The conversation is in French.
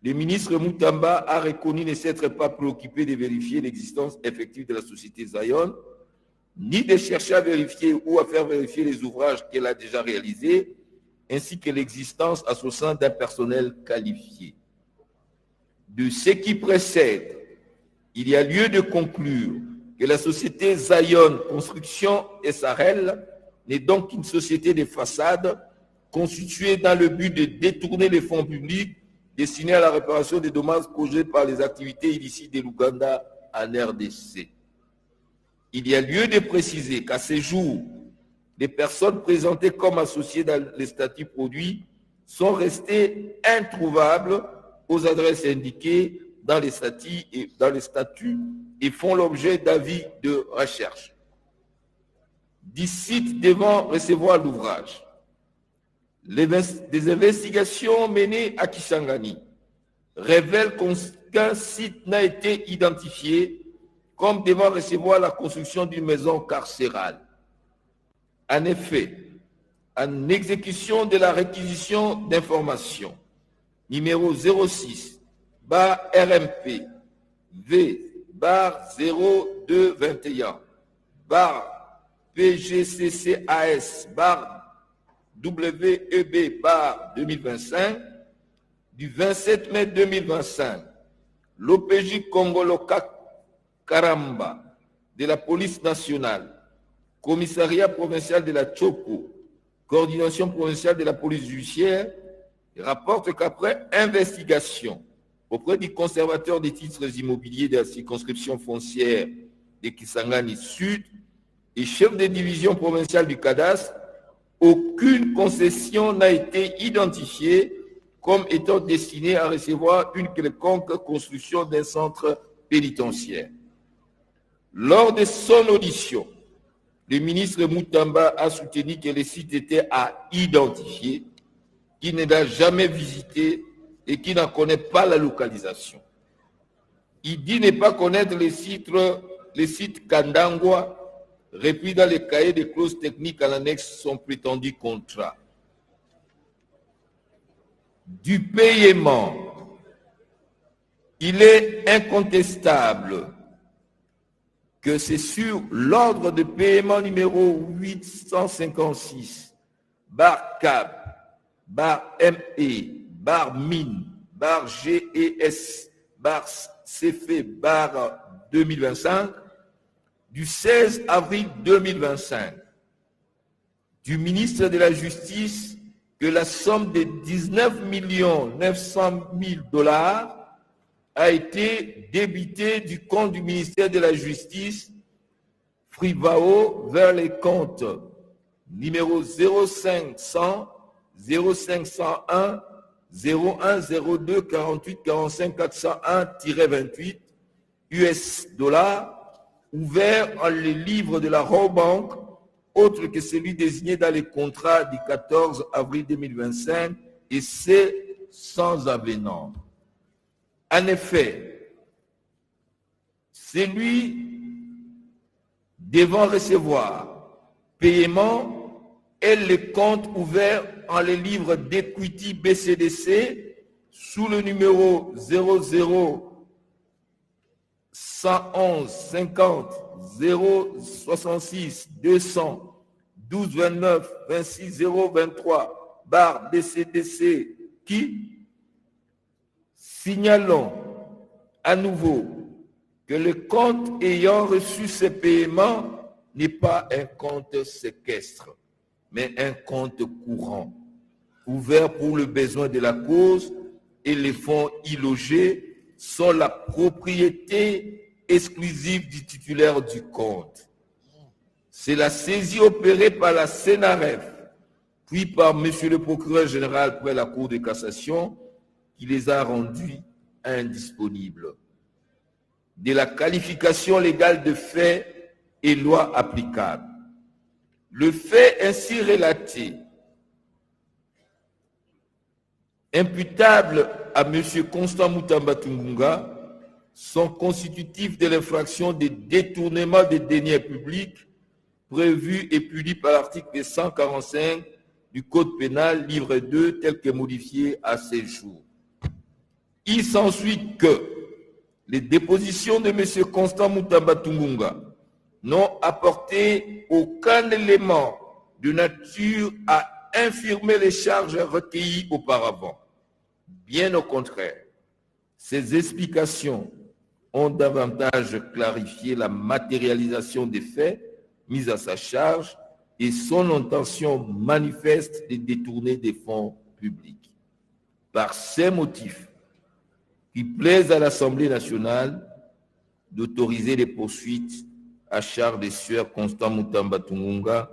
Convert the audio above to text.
le ministre Moutamba a reconnu ne s'être pas préoccupé de vérifier l'existence effective de la société Zion, ni de chercher à vérifier ou à faire vérifier les ouvrages qu'elle a déjà réalisés, ainsi que l'existence à son sein d'un personnel qualifié. De ce qui précède, il y a lieu de conclure que la société Zion Construction SARL n'est donc qu'une société de façade constituée dans le but de détourner les fonds publics destinés à la réparation des dommages causés par les activités illicites de l'Ouganda en RDC. Il y a lieu de préciser qu'à ce jour, les personnes présentées comme associées dans les statuts produits sont restées introuvables aux adresses indiquées dans les statuts et font l'objet d'avis de recherche. D'ici devant recevoir l'ouvrage, des investigations menées à Kisangani révèlent qu'un site n'a été identifié comme devant recevoir la construction d'une maison carcérale. En effet, en exécution de la réquisition d'informations numéro 06 RMP V/0221 PGCCAS WEB 2025 du 27 mai 2025, l'OPJ Congoloka Karamba de la police nationale, commissariat provincial de la Tchoko, coordination provinciale de la police judiciaire, rapporte qu'après investigation auprès du conservateur des titres immobiliers de la circonscription foncière de Kisangani Sud et chef de division provinciale du cadastre, aucune concession n'a été identifiée comme étant destinée à recevoir une quelconque construction d'un centre pénitentiaire. Lors de son audition, le ministre Moutamba a soutenu que le site était à identifier, qu'il ne l'a jamais visité et qu'il n'en connaît pas la localisation. Il dit ne pas connaître le site Kandangwa, repris dans les cahiers de clauses techniques à l'annexe de son prétendu contrat. Du paiement, il est incontestable que c'est sur l'ordre de paiement numéro 856, /CAB, /ME, /MIN, /GES, /CFE, /2025, du 16 avril 2025, du ministre de la Justice que la somme de 19 900 000 $ a été débitée du compte du ministère de la Justice, Frivao, vers les comptes numéro 0500 0501 0102 48 45 401-28 US $, ouvert en les livres de la Robank, autre que celui désigné dans les contrats du 14 avril 2025, et c'est sans avenant. En effet, celui devant recevoir paiement est le compte ouvert en les livres d'Equity BCDC sous le numéro 00 111 50 066 200 12 29 26 023 BCDC qui, signalons à nouveau que le compte ayant reçu ces paiements n'est pas un compte séquestre, mais un compte courant, ouvert pour le besoin de la cause, et les fonds y logés sont la propriété exclusive du titulaire du compte. C'est la saisie opérée par la CNRF, puis par M. le procureur général près la Cour de cassation, qui les a rendus indisponibles. De la qualification légale de fait et loi applicable. Le fait ainsi relaté, imputable à M. Constant Moutamba Tungunga, sont constitutifs de l'infraction de détournement des deniers publics prévu et puni par l'article 145 du Code pénal, livre 2, tel que modifié à ces jours. Il s'ensuit que les dépositions de M. Constant Mutamba Tungunga n'ont apporté aucun élément de nature à infirmer les charges recueillies auparavant. Bien au contraire, ces explications ont davantage clarifié la matérialisation des faits mis à sa charge et son intention manifeste de détourner des fonds publics. Par ces motifs, qui plaise à l'Assemblée nationale d'autoriser les poursuites à charge des sieurs Constant Mutamba Tungunga